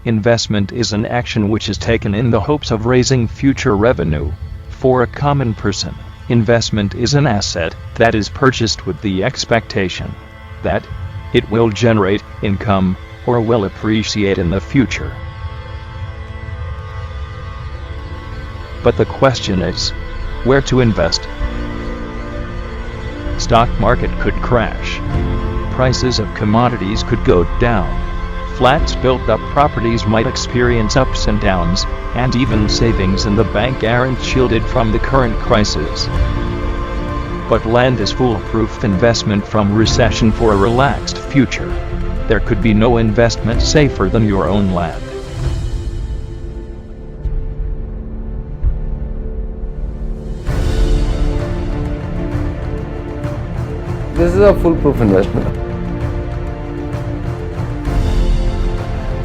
Investment is an action which is taken in the hopes of raising future revenue. For a common person, investment is an asset that is purchased with the expectation that it will generate income or will appreciate in the future. But the question is, where to invest? Stock market could crash. Prices of commodities could go down. Flats built up properties might experience ups and downs, and even savings in the bank aren't shielded from the current crisis. But land is foolproof investment from recession for a relaxed future. There could be no investment safer than your own land. This is a foolproof investment.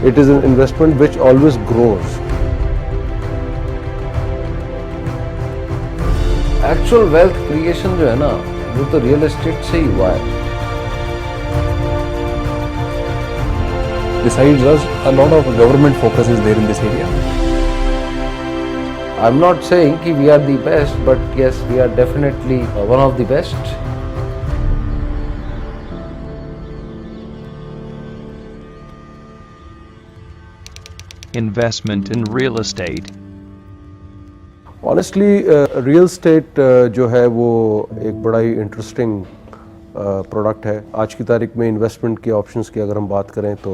It is an investment which always grows. Actual wealth creation जो है ना, वो तो real estate से ही हुआ है. Besides us, a lot of government focus is there in this area. I'm not saying कि we are the best, but yes, we are definitely one of the best. Investment in real estate. Honestly, real estate जो है वो एक बड़ा ही interesting product है. आज की तारीख में इन्वेस्टमेंट के ऑप्शंस की अगर हम बात करें तो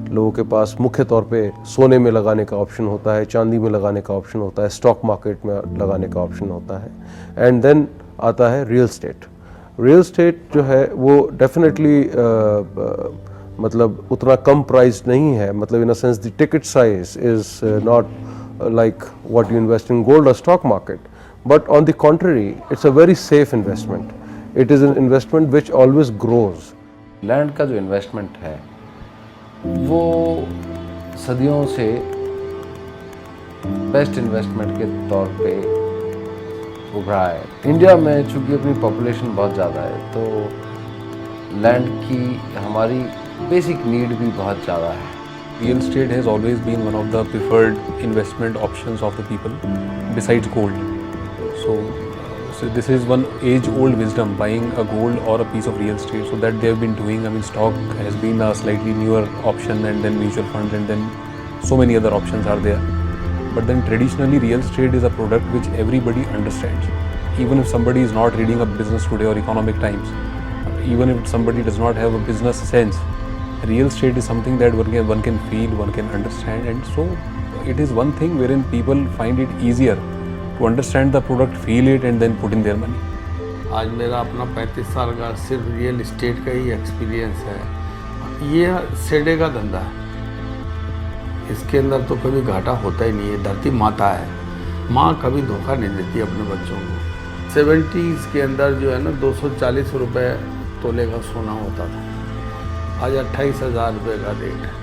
लोगों के पास मुख्य तौर पे सोने में लगाने का ऑप्शन होता है, चांदी में लगाने का ऑप्शन होता है, स्टॉक मार्केट में लगाने का ऑप्शन होता है, एंड देन आता है रियल स्टेट. रियल स्टेट जो है वो डेफिनेटली मतलब उतना कम प्राइस नहीं है. मतलब in a sense the ticket size is not like what you invest in gold or stock market, but on the contrary, it's a very safe investment. It is an investment which always grows. Land का जो investment है वो सदियों से best investment के तौर पे उभरा है. इंडिया में चूंकि अपनी पॉपुलेशन बहुत ज़्यादा है तो लैंड की हमारी बेसिक नीड भी बहुत ज़्यादा है. Real estate has always been one of the preferred investment options of the people besides gold. So this is one age-old wisdom, buying a gold or a piece of real estate. So that they have been doing. I mean, stock has been a slightly newer option, and then mutual funds, and then so many other options are there. But then traditionally, real estate is a product which everybody understands. Even if somebody is not reading a business today or economic times, even if somebody does not have a business sense, real estate is something that one can feel, one can understand, and so it is one thing wherein people find it easier to understand the product, feel it, and then put in their money. आज मेरा अपना 35 साल का सिर्फ real estate का ही experience है. ये सेडे का धंधा है, इसके अंदर तो कभी घाटा होता ही नहीं है. धरती माता है, माँ कभी धोखा नहीं देती अपने बच्चों को. 70s के अंदर जो है ना 240 रुपये तोले का सोना होता था, आज 28,000 रुपये का रेट है.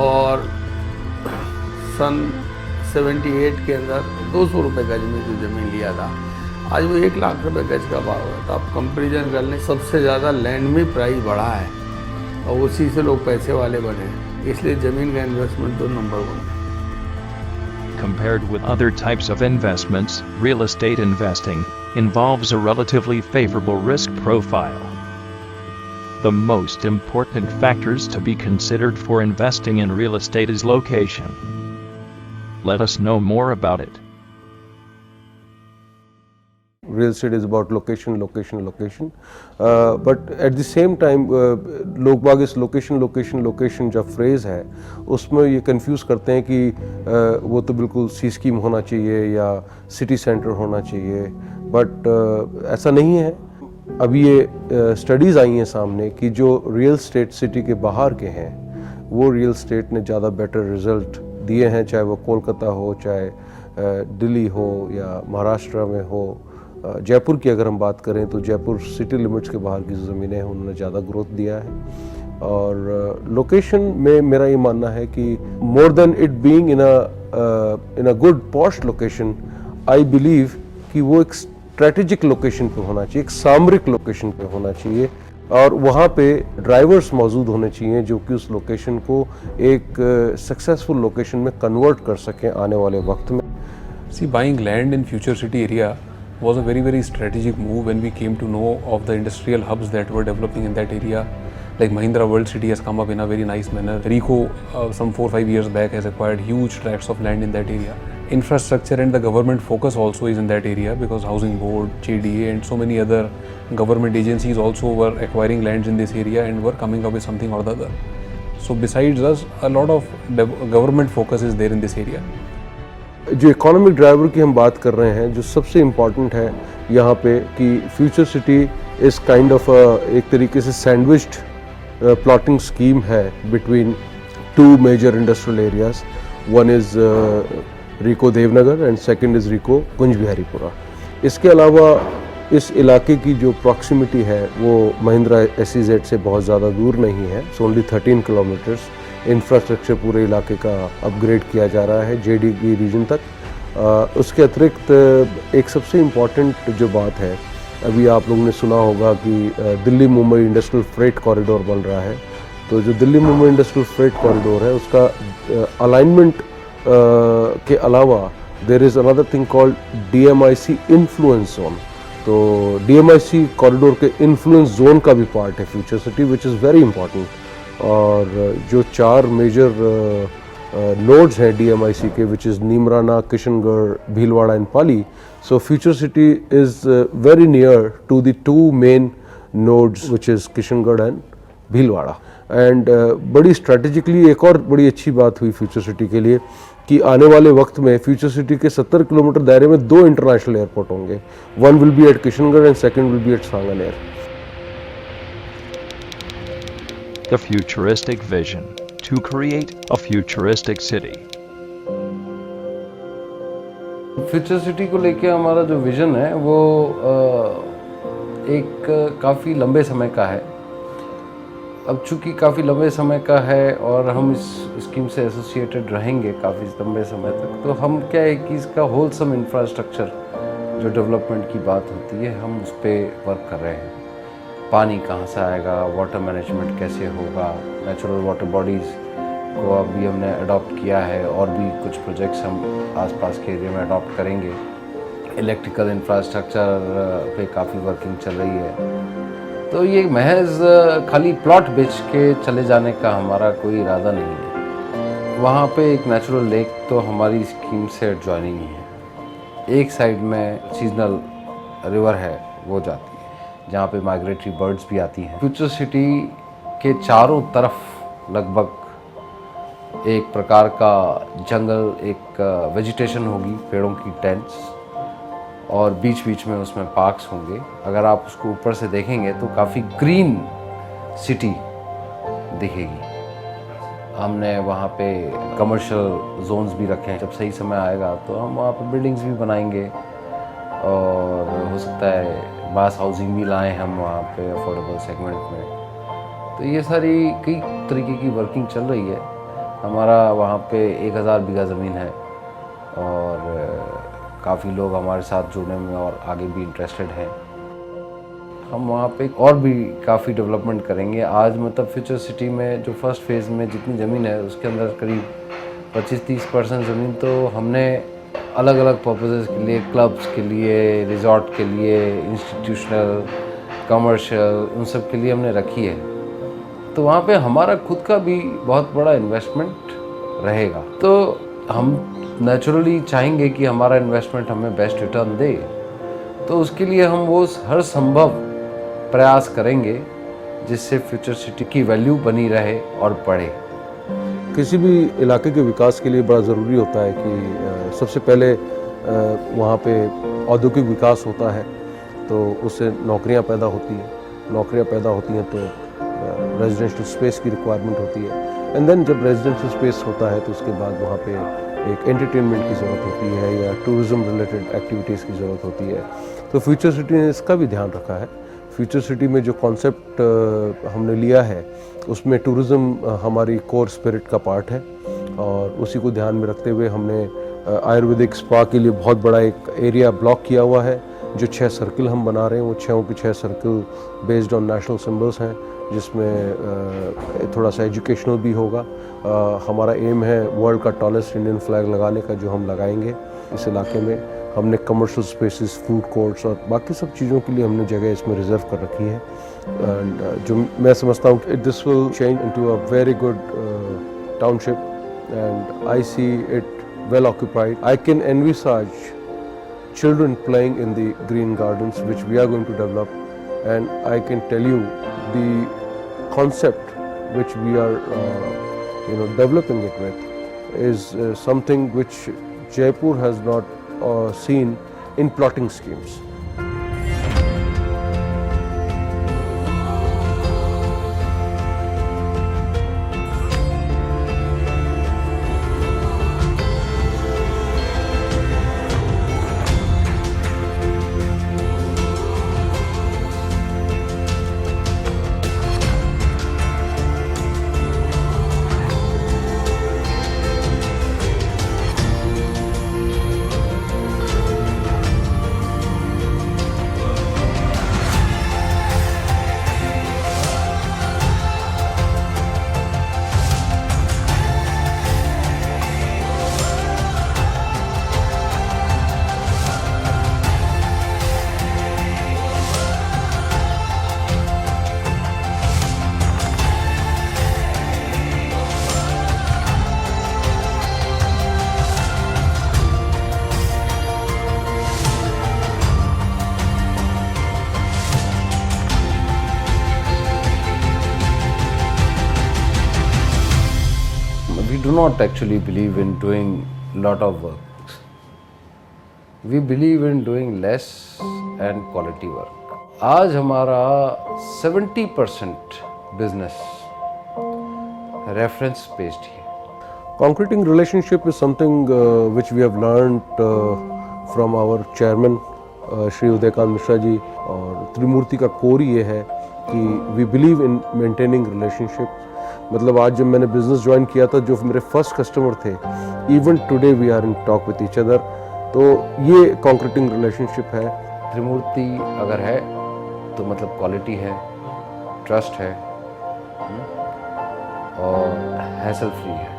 और सन 78 के अंदर 200 रुपये गज में जो ज़मीन लिया था, आज वो 1 लाख रुपये गज का भाव है. तो आप कंपेरिजन कर लें, सबसे ज़्यादा लैंड में प्राइस बढ़ा है और उसी से लोग पैसे वाले बने. इसलिए ज़मीन का इन्वेस्टमेंट तो नंबर 1 है. Compared with other types of investments, real estate investing involves a relatively favorable risk profile. The most important factors to be considered for investing in real estate is location. Let us know more about it. Real estate is about location, location, location. But at the same time, लोग बाग इस location जब phrase है उसमें ये confuse करते हैं कि वो तो बिल्कुल सी स्कीम होना चाहिए या सिटी सेंटर होना चाहिए, बट ऐसा नहीं है. अभी ये स्टडीज़ आई हैं सामने कि जो रियल स्टेट सिटी के बाहर के हैं वो रियल स्टेट ने ज़्यादा बेटर रिजल्ट दिए हैं, चाहे वो कोलकाता हो, चाहे दिल्ली हो या महाराष्ट्र में हो. जयपुर की अगर हम बात करें तो जयपुर सिटी लिमिट्स के बाहर की जो ज़मीनें हैं उन्होंने ज़्यादा ग्रोथ दिया है. और लोकेशन में मेरा ये मानना है कि more than it being in a good posh location, I believe कि वो एक स्ट्रेटेजिक लोकेशन पे होना चाहिए, एक सामरिक लोकेशन पे होना चाहिए, और वहाँ पे ड्राइवर्स मौजूद होने चाहिए जो कि उस लोकेशन को एक सक्सेसफुल लोकेशन में कन्वर्ट कर सकें आने वाले वक्त में। See, buying land in Future City area was a very, very strategic move when we came to know of the industrial hubs that were developing in that area. Like Mahindra World City has come up in a very nice manner. Rico, some 4-5 years back, has acquired huge tracts of land in that area. Infrastructure and the government focus also is in that area because Housing Board, JDA and so many other government agencies also were acquiring lands in this area and were coming up with something or the other. So besides us, a lot of government focus is there in this area. जो economic driver की हम बात कर रहे हैं, जो सबसे important है यहाँ पे कि फ्यूचर सिटी इस काइंड ऑफ एक तरीके से सैंडविच्ड प्लॉटिंग स्कीम है between two major industrial areas. One is RIICO Devnagar and second is RIICO Kunj Biharipura. इसके अलावा इस इलाके की जो प्रॉक्सिमिटी है वो महिंद्रा SEZ से बहुत ज़्यादा दूर नहीं है. It's only 13 kilometres. इंफ्रास्ट्रक्चर पूरे इलाके का अपग्रेड किया जा रहा है JD की रीजन तक. उसके अतिरिक्त एक सबसे इम्पॉर्टेंट जो बात है, अभी आप लोगों ने सुना होगा कि Delhi Mumbai industrial freight corridor बन रहा है. तो जो Delhi Mumbai industrial freight corridor है उसका अलाइनमेंट के अलावा there is another thing called DMIC influence zone. तो DMIC कॉरिडोर के इन्फ्लुएंस जोन का भी पार्ट है future city, which is very important. और जो 4 मेजर नोड्स हैं DMIC के, which is Neemrana, Kishangarh, Bhilwara and Pali. So future city is very near to the 2 main nodes which is Kishangarh and Bhilwara. And बड़ी strategically एक और बड़ी अच्छी बात हुई फ्यूचर सिटी के लिए कि आने वाले वक्त में फ्यूचर सिटी के 70 किलोमीटर दायरे में 2 इंटरनेशनल एयरपोर्ट होंगे. One will be at Kishangarh and second will be at Sanganer. The futuristic vision to create a futuristic city. Future city को लेके हमारा जो विज़न है वो एक काफ़ी लंबे समय का है. अब चूँकि काफ़ी लंबे समय का है और हम इस स्कीम से एसोसिएटेड रहेंगे काफ़ी लंबे समय तक, तो हम क्या है कि इसका होलसम इंफ्रास्ट्रक्चर जो डेवलपमेंट की बात होती है हम उस पर वर्क कर रहे हैं. पानी कहाँ से आएगा, वाटर मैनेजमेंट कैसे होगा, नेचुरल वाटर बॉडीज़ को अभी हमने अडॉप्ट किया है और भी कुछ प्रोजेक्ट्स हम आसपास के एरिया में अडॉप्ट करेंगे. इलेक्ट्रिकल इंफ्रास्ट्रक्चर पे काफ़ी वर्किंग चल रही है. तो ये महज खाली प्लॉट बेच के चले जाने का हमारा कोई इरादा नहीं है. वहाँ पे एक नेचुरल लेक तो हमारी स्कीम से एडजॉइनिंग ही है. एक साइड में सीजनल रिवर है वो जाती है जहाँ पे माइग्रेटरी बर्ड्स भी आती हैं. फ्यूचर सिटी के चारों तरफ लगभग एक प्रकार का जंगल, एक वेजिटेशन होगी, पेड़ों की टेंट्स, और बीच बीच में उसमें पार्क्स होंगे. अगर आप उसको ऊपर से देखेंगे तो काफ़ी ग्रीन सिटी दिखेगी. हमने वहाँ पे कमर्शियल जोन्स भी रखे हैं. जब सही समय आएगा तो हम वहाँ पे बिल्डिंग्स भी बनाएंगे और हो सकता है मास हाउसिंग भी लाएं हम वहाँ पे अफोर्डेबल सेगमेंट में. तो ये सारी कई तरीके की वर्किंग चल रही है. हमारा वहाँ पे 1000 बीघा ज़मीन है और काफ़ी लोग हमारे साथ जुड़ने में और आगे भी इंटरेस्टेड हैं. हम वहाँ पे और भी काफ़ी डेवलपमेंट करेंगे. आज मतलब फ्यूचर सिटी में जो फर्स्ट फेज़ में जितनी ज़मीन है उसके अंदर करीब 25-30% ज़मीन तो हमने अलग अलग पर्पसेस के लिए, क्लब्स के लिए, रिजॉर्ट के लिए, इंस्टीट्यूशनल, कमर्शियल, उन सब के लिए हमने रखी है. तो वहाँ पे हमारा खुद का भी बहुत बड़ा इन्वेस्टमेंट रहेगा. तो हम नेचुरली चाहेंगे कि हमारा इन्वेस्टमेंट हमें बेस्ट रिटर्न दे. तो उसके लिए हम वो हर संभव प्रयास करेंगे जिससे फ्यूचर सिटी की वैल्यू बनी रहे और बढ़े. किसी भी इलाके के विकास के लिए बड़ा ज़रूरी होता है कि सबसे पहले वहाँ पे औद्योगिक विकास होता है तो उससे नौकरियाँ पैदा होती हैं. नौकरियाँ पैदा होती हैं तो रेजिडेंशियल स्पेस की रिक्वायरमेंट होती है. एंड देन जब रेजिडेंशियल स्पेस होता है तो उसके बाद वहाँ पे एक एंटरटेनमेंट की ज़रूरत होती है या टूरिज़्म रिलेटेड एक्टिविटीज़ की ज़रूरत होती है. तो फ्यूचर सिटी ने इसका भी ध्यान रखा है. फ्यूचर सिटी में जो कॉन्सेप्ट हमने लिया है उसमें टूरिज़्म हमारी कोर स्पिरिट का पार्ट है और उसी को ध्यान में रखते हुए हमने आयुर्वेदिक स्पा के लिए बहुत बड़ा एक एरिया ब्लॉक किया हुआ है जो 6 सर्किल हम बना रहे हैं वो 6 के 6 circle based on national symbols हैं, जिसमें थोड़ा सा एजुकेशनल भी होगा। हमारा एम है वर्ल्ड का टॉलेस्ट इंडियन फ्लैग लगाने का, जो हम लगाएंगे इस इलाके में। हमने कमर्शियल स्पेसेस, फूड कोर्ट्स और बाकी सब चीज़ों के लिए हमने जगह इसमें रिजर्व कर रखी है। एंड जो मैं समझता हूँ कि this will change into a very good township, and I see it well occupied. I can envisage children playing in the green gardens which we are going to develop, and I can tell you the concept which we are developing it with is something which Jaipur has not seen in plotting schemes. We do not actually believe in doing lot of work. We believe in doing less and quality work. आज हमारा 70% business reference based है। Concreting relationship is something which we have learned from our chairman Shri Udaykant Mishra ji, और त्रिमूर्ति का core ये है कि we believe in maintaining relationship। मतलब आज जब मैंने बिजनेस ज्वाइन किया था, जो मेरे फर्स्ट कस्टमर थे, even today we are in talk with each other. तो ये कॉन्क्रीटिंग रिलेशनशिप है। त्रिमूर्ति अगर है तो मतलब क्वालिटी है, ट्रस्ट है और हैसल फ्री है।